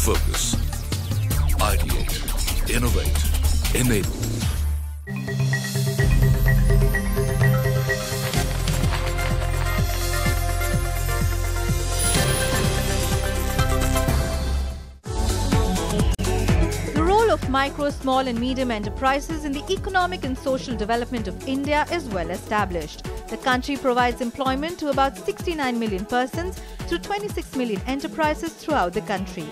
Focus. Ideate. Innovate. Enable. Of micro, small and medium enterprises in the economic and social development of India is well established. The country provides employment to about 69 million persons through 26 million enterprises throughout the country.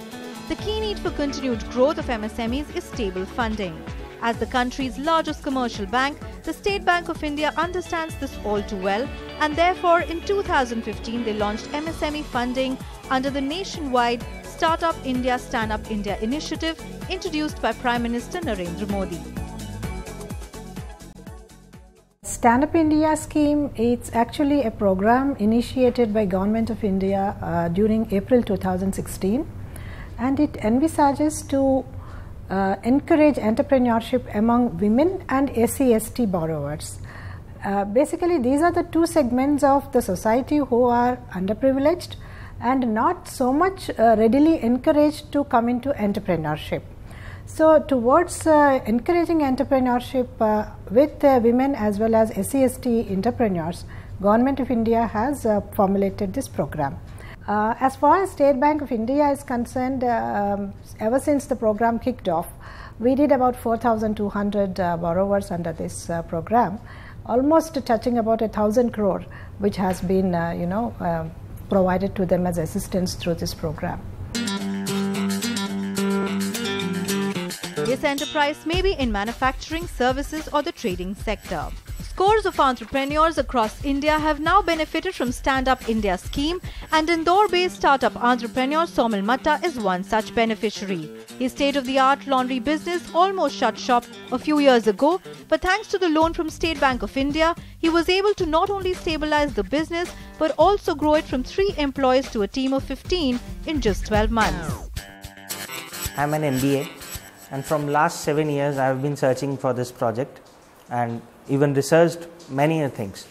The key need for continued growth of MSMEs is stable funding. As the country's largest commercial bank, the State Bank of India understands this all too well, and therefore in 2015 they launched MSME funding under the nationwide Startup India, Stand Up India initiative introduced by Prime Minister Narendra Modi. Stand Up India scheme, it's actually a program initiated by Government of India during April 2016, and it envisages to encourage entrepreneurship among women and SC/ST borrowers. Basically, these are the two segments of the society who are underprivileged and not so much readily encouraged to come into entrepreneurship. So, towards encouraging entrepreneurship with women as well as SC/ST entrepreneurs, Government of India has formulated this program. As far as State Bank of India is concerned, ever since the program kicked off, we did about 4,200 borrowers under this program, almost touching about 1,000 crore, which has been provided to them as assistance through this program. This enterprise may be in manufacturing, services or the trading sector. Scores of entrepreneurs across India have now benefited from Stand Up India scheme, and Indore-based startup entrepreneur Somil Matta is one such beneficiary. His state-of-the-art laundry business almost shut shop a few years ago, but thanks to the loan from State Bank of India, he was able to not only stabilize the business but also grow it from 3 employees to a team of 15 in just 12 months. I'm an MBA, and from last 7 years I have been searching for this project and even researched many things.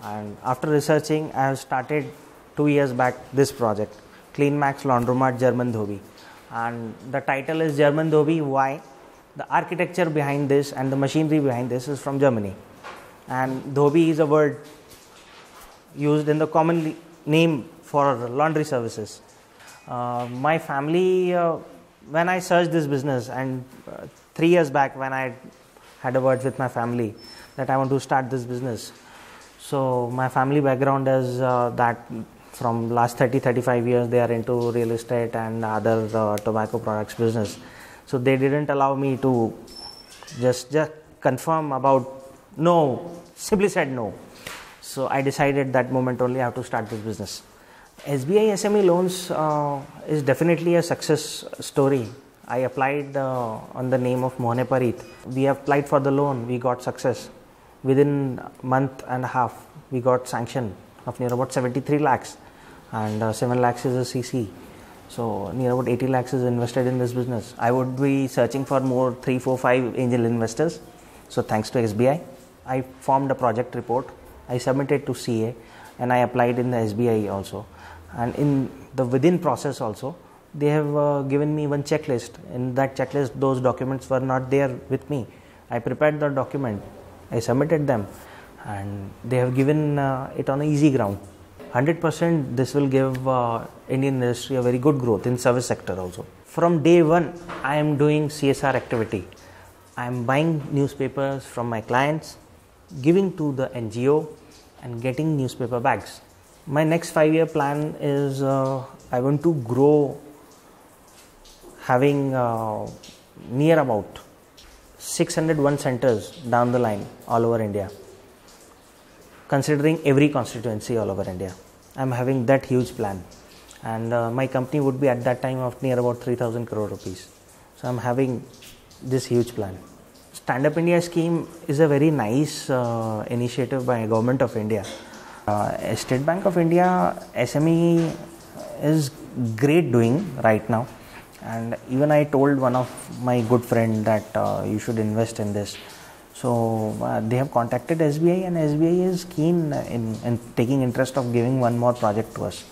And after researching, I have started 2 years back this project, Clean Max Laundromat German Dhobi. And the title is German Dhobi. Why? The architecture behind this and the machinery behind this is from Germany. And Dhobi is a word used in the common name for laundry services. My family, when I searched this business, and 3 years back when I had a word with my family that I want to start this business. So my family background is that from last 30-35 years they are into real estate and other tobacco products business. So they didn't allow me to just confirm about no, simply said no. So I decided that moment only I have to start this business. SBI SME loans is definitely a success story. I applied on the name of Mohane Parit. We applied for the loan, we got success. Within a month and a half, we got sanction of near about 73 lakhs and 7 lakhs is a CC. So near about 80 lakhs is invested in this business. I would be searching for more 3, 4, 5 angel investors. So thanks to SBI, I formed a project report. I submitted to CA and I applied in the SBI also. And in the within process also, they have given me one checklist. In that checklist, those documents were not there with me. I prepared the document, I submitted them, and they have given it on an easy ground. 100% this will give Indian industry a very good growth in service sector also. From day one, I am doing CSR activity. I am buying newspapers from my clients, giving to the NGO and getting newspaper bags. My next 5-year plan is I want to grow having near about 601 centers down the line all over India, considering every constituency all over India. I am having that huge plan, and my company would be at that time of near about 3,000 crore rupees. So I am having this huge plan. Stand Up India scheme is a very nice initiative by Government of India. State Bank of India SME is great doing right now. And even I told one of my good friend that you should invest in this. So they have contacted SBI, and SBI is keen in taking interest of giving one more project to us.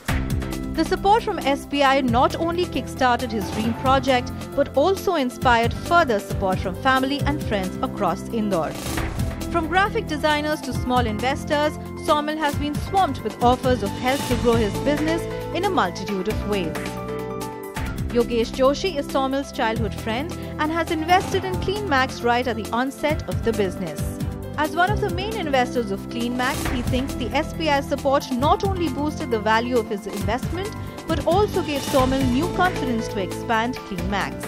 The support from SBI not only kick-started his dream project, but also inspired further support from family and friends across Indore. From graphic designers to small investors, Saumil has been swamped with offers of help to grow his business in a multitude of ways. Yogesh Joshi is Saumil's childhood friend and has invested in CleanMax right at the onset of the business. As one of the main investors of CleanMax, he thinks the SBI support not only boosted the value of his investment, but also gave Saumil new confidence to expand CleanMax.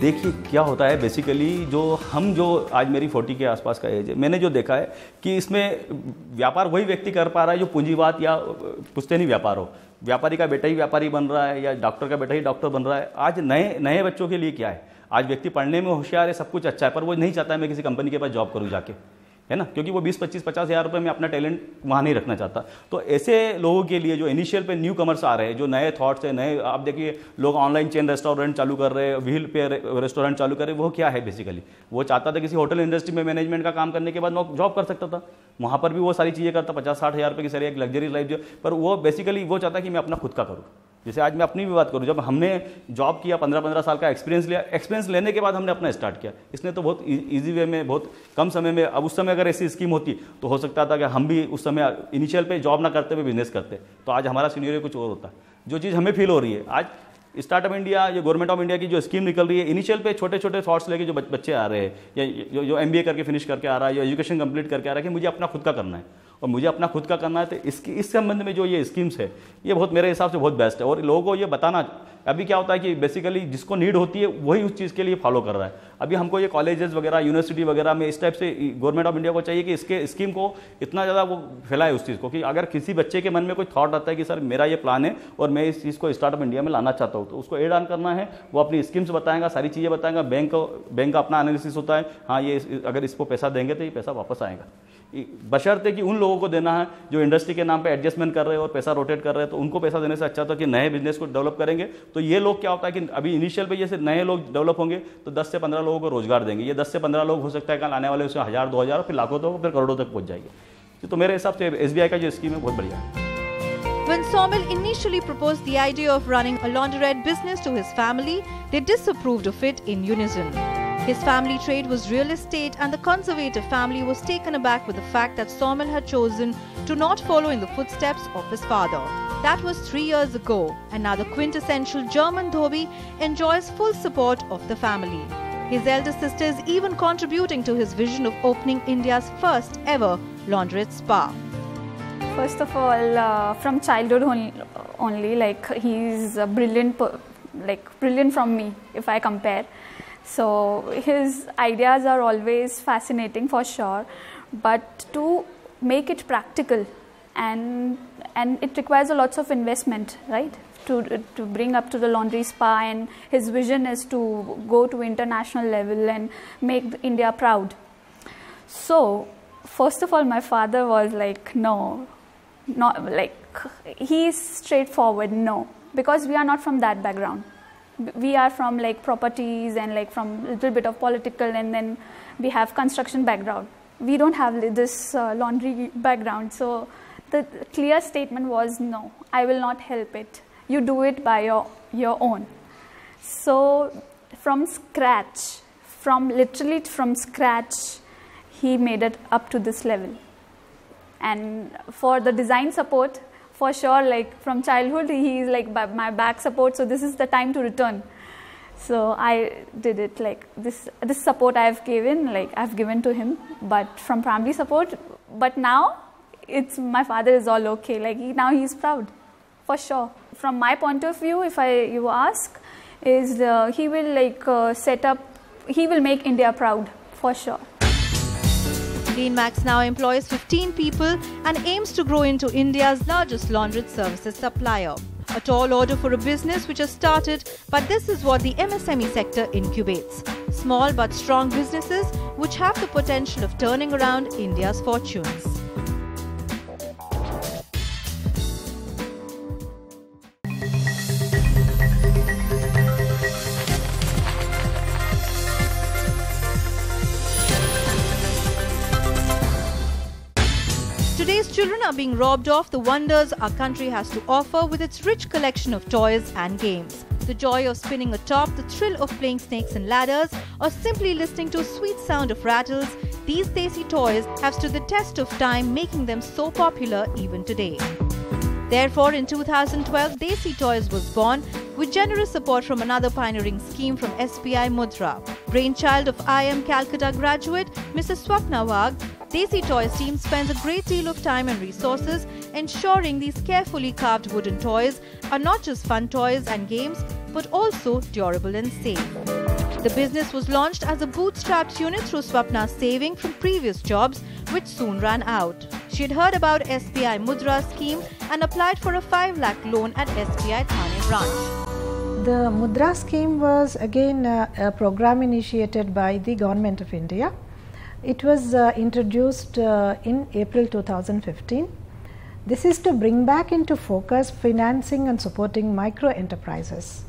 देखिए क्या होता है basically जो आज मेरी 40 के आसपास का एज है, मैंने जो देखा है कि इसमें व्यापार वही व्यक्ति कर पा रहा है जो पूंजीवाद या पुश्तैनी व्यापार हो। व्यापारी का बेटा ही व्यापारी बन रहा है या डॉक्टर का बेटा ही डॉक्टर बन रहा है। आज नए बच्चों के लिए क्या है, आज व्यक्ति पढ़ने में होशियार है, सब कुछ अच्छा है, पर वो नहीं चाहता है मैं किसी कंपनी के पास जॉब करूँ जाके, है ना, क्योंकि वो 20-25-50 हज़ार रुपये में अपना टैलेंट वहाँ नहीं रखना चाहता। तो ऐसे लोगों के लिए जो इनिशियल पे न्यू कमर्स आ रहे हैं, जो नए थॉट्स है, नए, आप देखिए लोग ऑनलाइन चेन रेस्टोरेंट चालू कर रहे हैं, व्हील पे रेस्टोरेंट चालू कर रहे हैं, वो क्या है बेसिकली, वो चाहता था किसी होटल इंडस्ट्री में मैनेजमेंट का काम करने के बाद जॉब कर सकता था, वहाँ पर भी वो सारी चीज़ें करता, 50-60 हज़ार रुपये की सारी एक लग्जरी लाइफ जो, पर वो बेसिकली वो चाहता कि मैं अपना खुद का करूँ। जैसे आज मैं अपनी भी बात करूँ, जब हमने जॉब किया 15-15 साल का एक्सपीरियंस लिया, एक्सपीरियंस लेने के बाद हमने अपना स्टार्ट किया। इसने तो बहुत इजी वे में, बहुत कम समय में, अब उस समय अगर ऐसी स्कीम होती तो हो सकता था कि हम भी उस समय इनिशियल पे जॉब ना करते हुए बिजनेस करते, तो आज हमारा सिनेरियो कुछ और होता। जो चीज़ हमें फील हो रही है आज स्टार्टअप इंडिया, जो गवर्नमेंट ऑफ इंडिया की जो स्कीम निकल रही है, इनिशियल पे छोटे छोटे थॉट्स लेके जो बच्चे आ रहे हैं या जो MBA करके फिनिश करके आ रहा है या एजुकेशन कंप्लीट करके आ रहा है कि मुझे अपना खुद का करना है और मुझे अपना खुद का करना है, तो इस संबंध में जो ये स्कीम्स है ये बहुत मेरे हिसाब से बहुत बेस्ट है। और लोगों को ये बताना, अभी क्या होता है कि बेसिकली जिसको नीड होती है वही उस चीज़ के लिए फॉलो कर रहा है। अभी हमको ये कॉलेजेस वगैरह, यूनिवर्सिटी वगैरह में इस टाइप से गवर्नमेंट ऑफ इंडिया को चाहिए कि इसके स्कीम को इतना ज़्यादा वो फैलाए उस चीज़ को, कि अगर किसी बच्चे के मन में कोई थॉट आता है कि सर मेरा ये प्लान है और मैं इस चीज़ को स्टार्टअप इंडिया में लाना चाहता हूँ, तो उसको एड ऑन करना है, वो अपनी स्कीम्स बताएगा, सारी चीज़ें बताएगा, बैंक का अपना एनालिसिस होता है, हाँ ये अगर इसको पैसा देंगे तो ये पैसा वापस आएगा, बशर्ते कि उन लोगों को देना है जो इंडस्ट्री के नाम पे एडजस्टमेंट कर रहे हैं और पैसा रोटेट कर रहे हैं, तो उनको पैसा देने से अच्छा था कि नए बिजनेस को डेवलप करेंगे। तो ये लोग क्या होता है कि अभी इनिशियल पे जैसे नए लोग डेवलप होंगे तो 10 से 15 लोगों को रोजगार देंगे। ये 10 से 15 लोग हो सकता है कल आने वाले उसमें 1000-2000 फिर लाखों तक, फिर करोड़ों तक पहुंच जाएगी। तो मेरे हिसाब से SBI का जो स्कीम है बहुत बढ़िया है। When Saumil initially proposed the idea of running a laundrette business to his family, they disapproved of it in unison. His family trade was real estate, and the conservative family was taken aback with the fact that Saumil had chosen to not follow in the footsteps of his father. That was 3 years ago, and now the quintessential German Dhobi enjoys full support of the family. His elder sister is even contributing to his vision of opening India's first ever laundrette spa. First of all, from childhood only, like he's brilliant from me if I compare. So his ideas are always fascinating for sure, but to make it practical and it requires a lots of investment, right? To bring up to the laundry spa, and his vision is to go to international level and make India proud. So first of all, my father was like, no, not like, he's straightforward, no, because we are not from that background. We are from like properties and like from a little bit of political, and then we have construction background. We don't have this laundry background. So the clear statement was, no, I will not help it. You do it by your own. So from scratch, literally from scratch, he made it up to this level. And for the design support, for sure, like from childhood, he is like my back support. So this is the time to return. So I did it like this support I've given to him, but from family support. But now it's my father is all okay. Like now he's proud, for sure. From my point of view, if you ask, is he will like he will make India proud, for sure. CleanMax now employs 15 people and aims to grow into India's largest laundrette services supplier. A tall order for a business which has started, but this is what the MSME sector incubates. Small but strong businesses which have the potential of turning around India's fortunes. Today's children are being robbed of the wonders our country has to offer with its rich collection of toys and games. The joy of spinning a top, the thrill of playing snakes and ladders, or simply listening to a sweet sound of rattles, these desi toys have stood the test of time, making them so popular even today. Therefore, in 2012, Desi Toys was born with generous support from another pioneering scheme from SBI Mudra. Brainchild of IIM Calcutta graduate Mrs. Swapna Wagh, Desi Toys team spends a great deal of time and resources ensuring these carefully carved wooden toys are not just fun toys and games, but also durable and safe. The business was launched as a bootstrapped unit through Swapna's saving from previous jobs, which soon ran out. She had heard about SBI Mudra scheme and applied for a 5 lakh loan at SBI Thane branch. The Mudra scheme was again a program initiated by the Government of India. It was introduced in April 2015. This is to bring back into focus financing and supporting micro enterprises.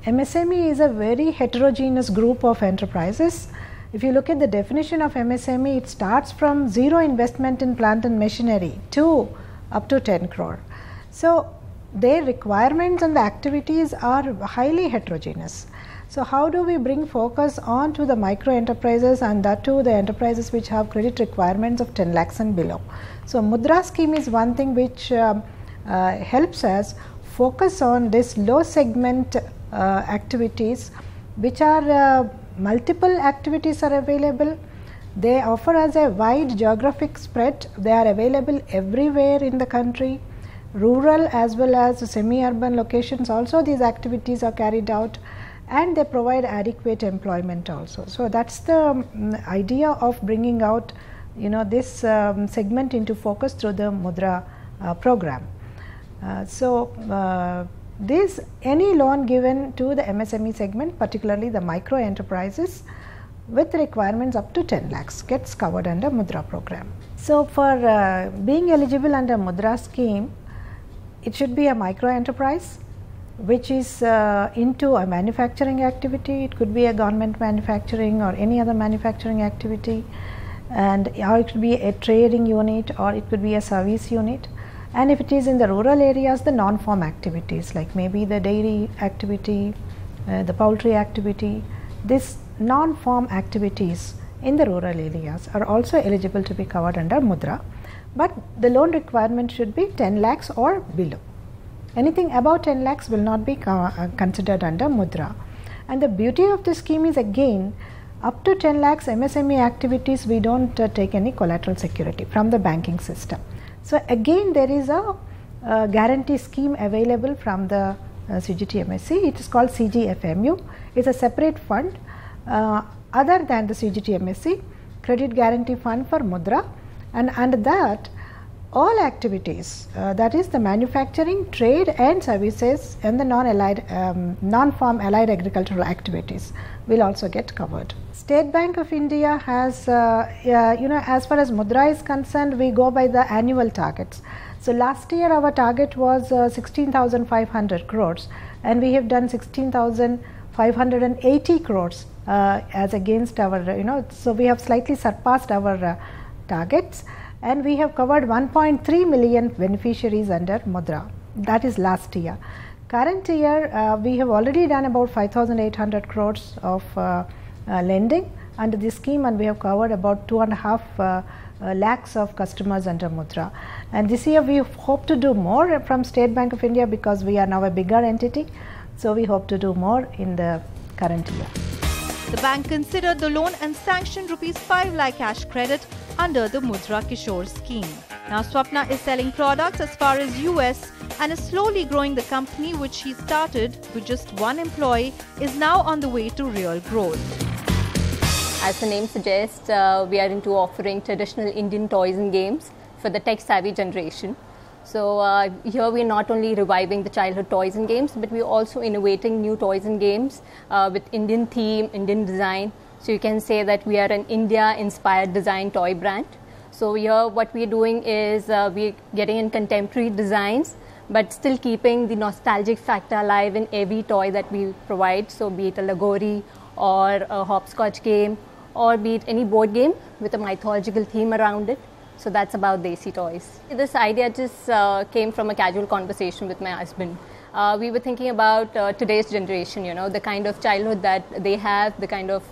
MSME is a very heterogeneous group of enterprises. If you look at the definition of MSME, it starts from zero investment in plant and machinery to up to 10 crore. So their requirements and the activities are highly heterogeneous. So how do we bring focus on to the micro enterprises, and that too the enterprises which have credit requirements of 10 lakhs and below. So Mudra scheme is one thing which helps us focus on this low segment activities, which are multiple activities are available. They offer us a wide geographic spread. They are available everywhere in the country, rural as well as semi-urban locations also these activities are carried out, and they provide adequate employment also. So that's the idea of bringing out this segment into focus through the Mudra program. Any loan given to the MSME segment, particularly the micro enterprises with requirements up to 10 lakhs gets covered under Mudra program. So for being eligible under Mudra scheme, it should be a micro enterprise which is into a manufacturing activity. It could be a government manufacturing or any other manufacturing activity, or it could be a trading unit, or it could be a service unit. And if it is in the rural areas, the non-farm activities like maybe the dairy activity, the poultry activity, these non-farm activities in the rural areas are also eligible to be covered under Mudra, but the loan requirement should be 10 lakhs or below. Anything above 10 lakhs will not be considered under Mudra. And the beauty of this scheme is, again, up to 10 lakhs MSME activities, we don't take any collateral security from the banking system. So again, there is a guarantee scheme available from the CGTMSE. It is called CGFMU. It's a separate fund other than the CGTMSE, Credit Guarantee Fund for Mudra, and under that all activities, that is the manufacturing, trade and services, and the non-farm allied agricultural activities will also get covered. State Bank of India has, as far as Mudra is concerned, we go by the annual targets. So last year our target was 16,500 crores, and we have done 16,580 crores as against our, so we have slightly surpassed our targets, and we have covered 1.3 million beneficiaries under Mudra. That is last year. Current year, we have already done about 5,800 crores of lending under this scheme, and we have covered about 2.5 lakhs of customers under Mudra. And this year we hope to do more from State Bank of India because we are now a bigger entity. So we hope to do more in the current year. The bank considered the loan and sanctioned ₹5 lakh cash credit under the Mudra Kishore scheme. Now Swapna is selling products as far as US and is slowly growing the company, which she started with just one employee, is now on the way to real growth. As the name suggests, we are into offering traditional Indian toys and games for the tech-savvy generation. So here we are not only reviving the childhood toys and games, but we are also innovating new toys and games with Indian theme, Indian design. So you can say that we are an India-inspired design toy brand. So here what we are doing is we are getting in contemporary designs, but still keeping the nostalgic factor alive in every toy that we provide. So be it a Lagori or a hopscotch game, or be it any board game with a mythological theme around it. So that's about Desi toys. This idea just came from a casual conversation with my husband. We were thinking about today's generation, the kind of childhood that they have, the kind of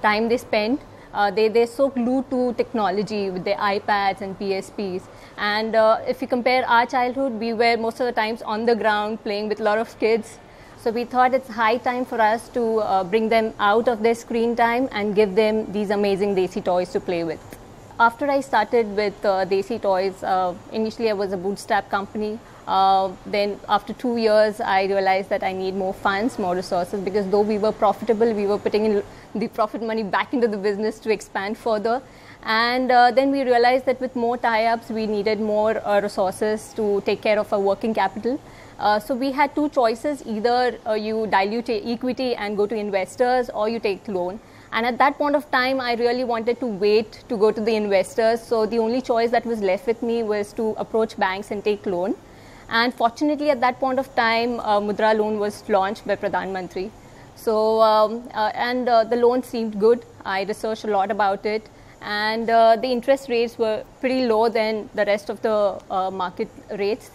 time they spend. They're so glued to technology with their iPads and PSPs. And if you compare our childhood, we were most of the times on the ground playing with a lot of kids. So we thought it's high time for us to bring them out of their screen time and give them these amazing Desi toys to play with. After I started with Desi toys, initially I was a bootstrap company. Then after 2 years, I realized that I need more funds, more resources, because though we were profitable, we were putting in the profit money back into the business to expand further. And then we realized that with more tie-ups, we needed more resources to take care of our working capital. So we had two choices: either you dilute equity and go to investors, or you take loan. And at that point of time, I really wanted to wait to go to the investors. So the only choice that was left with me was to approach banks and take loan. And fortunately, at that point of time, Mudra loan was launched by Pradhan Mantri. So, the loan seemed good. I researched a lot about it. And the interest rates were pretty low than the rest of the market rates.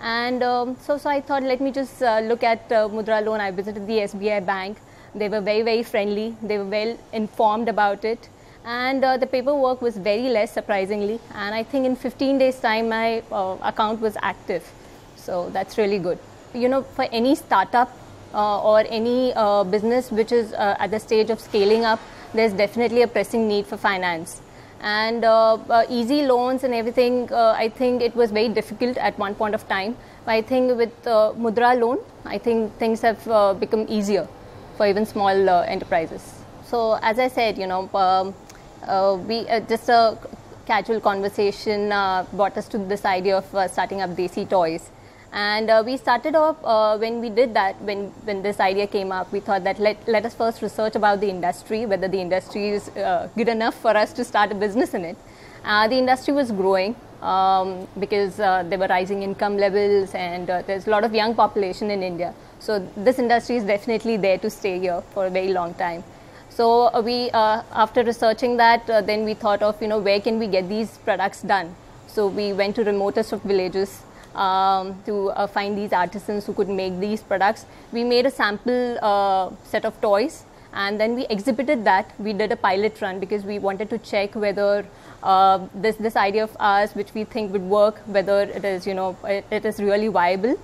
And so I thought, let me just look at Mudra loan. I visited the SBI bank. They were very, very friendly. They were well informed about it. And the paperwork was very less, surprisingly. And I think in 15 days' time, my account was active. So that's really good. For any startup or any business which is at the stage of scaling up, there's definitely a pressing need for finance. And easy loans and everything, I think it was very difficult at one point of time. But I think with Mudra loan, I think things have become easier for even small enterprises. So as I said, we just a casual conversation brought us to this idea of starting up Desi toys. And we started off, when we did that, when this idea came up, we thought that let us first research about the industry, whether the industry is good enough for us to start a business in it. The industry was growing because there were rising income levels, and there's a lot of young population in India. So this industry is definitely there to stay here for a very long time. So we, after researching that, then we thought of, where can we get these products done? So we went to remotest of villages to find these artisans who could make these products. We made a sample set of toys, and then we exhibited that. We did a pilot run because we wanted to check whether this idea of ours, which we think would work, whether it is, it is really viable.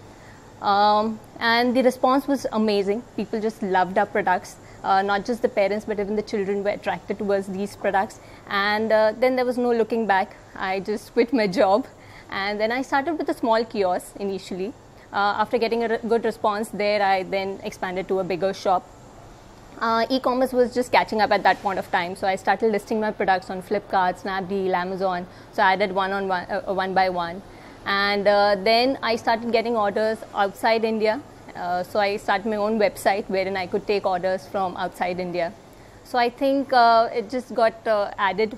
And the response was amazing. People just loved our products. Not just the parents, but even the children were attracted towards these products. And then there was no looking back. I just quit my job. And then I started with a small kiosk initially. After getting a good response there, I then expanded to a bigger shop. E-commerce was just catching up at that point of time. So I started listing my products on Flipkart, Snapdeal, Amazon. So I added one by one. And then I started getting orders outside India. So I started my own website wherein I could take orders from outside India. So I think it just got added.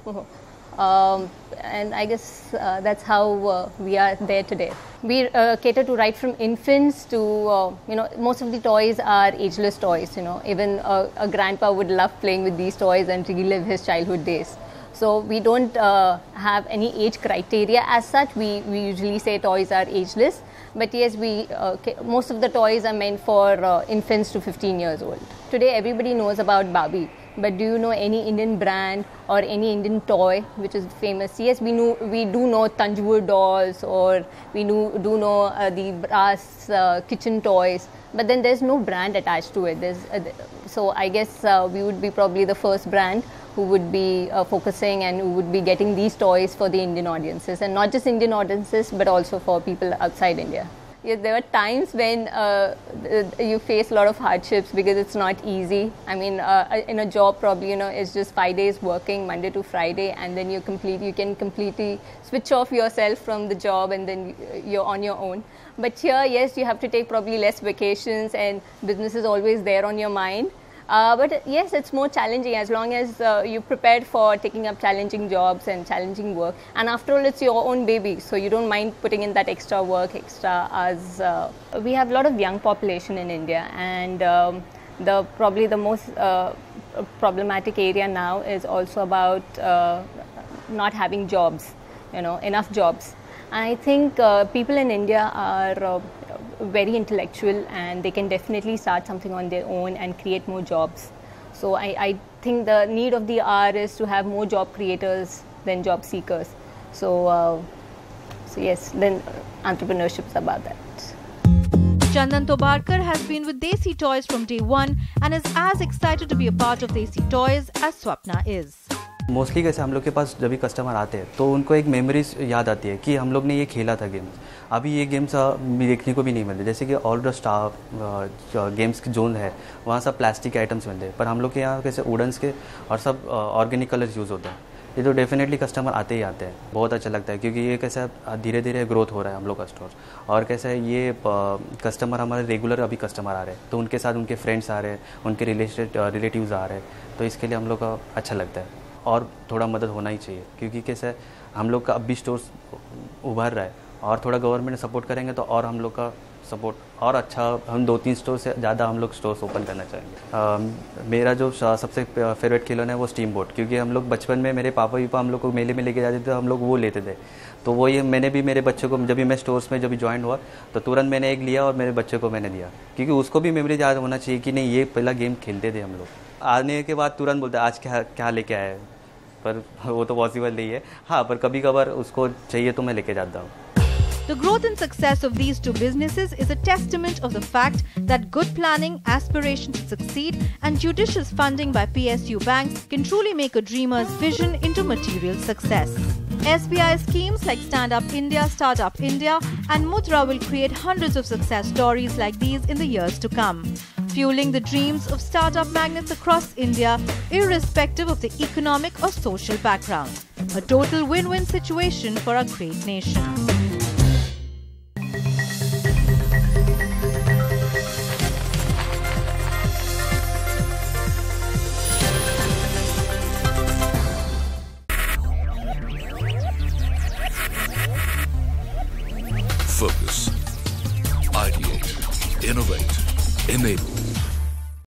And I guess that's how we are there today. We cater to right from infants to, most of the toys are ageless toys. Even a grandpa would love playing with these toys and relive his childhood days. So we don't have any age criteria as such. We usually say toys are ageless. But yes, most of the toys are meant for infants to 15 years old. Today everybody knows about Barbie. But do you know any Indian brand or any Indian toy which is famous? Yes, we do know Tanjore dolls, or we do know the brass kitchen toys, but then there's no brand attached to it. So I guess we would be probably the first brand who would be focusing and who would be getting these toys for the Indian audiences, and not just Indian audiences but also for people outside India. Yes, there were times when you face a lot of hardships because it's not easy. I mean, in a job probably, it's just 5 days working, Monday to Friday, and then you can completely switch off yourself from the job, and then you're on your own. But here, yes, you have to take probably less vacations, and business is always there on your mind. But yes, it's more challenging as long as you're prepared for taking up challenging jobs and challenging work. And after all, it's your own baby, so you don't mind putting in that extra work, extra hours. We have a lot of young population in India, and probably the most problematic area now is also about not having jobs. enough jobs. I think people in India are very intellectual, and they can definitely start something on their own and create more jobs. So I think the need of the hour is to have more job creators than job seekers. So yes, then entrepreneurship is about that. Chandan Tobarkar has been with Desi Toys from day one and is as excited to be a part of Desi Toys as Swapna is. Mostly कैसे हम लोग के पास जब भी customer आते हैं तो उनको एक मेमोरीज याद आती है कि हम लोग ने ये खेला था गेम्स. अभी ये गेम्स देखने को भी नहीं मिलते. जैसे कि ऑल द स्टार गेम्स की जोन है वहाँ सब प्लास्टिक आइटम्स मिलते हैं, पर हम लोग के यहाँ कैसे वुडन्स के और सब ऑर्गेनिक कलर्स यूज़ होते हैं. ये तो डेफिनेटली कस्टमर आते ही आते हैं. बहुत अच्छा लगता है क्योंकि ये कैसा धीरे धीरे ग्रोथ हो रहा है हम लोग का स्टोर. और कैसा है ये कस्टमर हमारे रेगुलर अभी कस्टमर आ रहे हैं, तो उनके साथ उनके फ्रेंड्स आ रहे हैं, उनके रिलेटिव्स आ रहे हैं, तो इसके लिए हम लोग का अच्छा लगता है. और थोड़ा मदद होना ही चाहिए क्योंकि कैसा है हम लोग का अब भी स्टोर्स उभर रहा है और थोड़ा गवर्नमेंट सपोर्ट करेंगे तो और हम लोग का सपोर्ट और अच्छा, हम 2-3 स्टोर से ज़्यादा हम लोग स्टोर्स ओपन करना चाहेंगे. मेरा जो सबसे फेवरेट खिलौना है वो स्टीम बोट, क्योंकि हम लोग बचपन में मेरे पापा हम लोग को मेले में लेके जाते थे, हम लोग वो लेते थे. तो वो ये मैंने भी मेरे बच्चों को जब भी मैं स्टोर्स में जब भी ज्वाइन हुआ तो तुरंत मैंने एक लिया और मेरे बच्चे को मैंने दिया, क्योंकि उसको भी मेमोरी याद होना चाहिए कि नहीं ये पहला गेम खेलते थे हम लोग. आने के बाद तुरंत बोलते आज क्या लेके आए, पर वो तो पॉसिबल नहीं है. हाँ, पर कभी कभार उसको चाहिए तो मैं लेके जाता हूँ. The growth and success of these two businesses is a testament of the fact that good planning, aspiration to succeed, and judicious funding by PSU banks can truly make a dreamer's vision into material success. SBI schemes like Stand Up India, Startup India, and Mudra will create hundreds of success stories like these in the years to come, fueling the dreams of startup magnates across India, irrespective of the economic or social background. A total win-win situation for our great nation. Focus. Ideate. Innovate. Enable.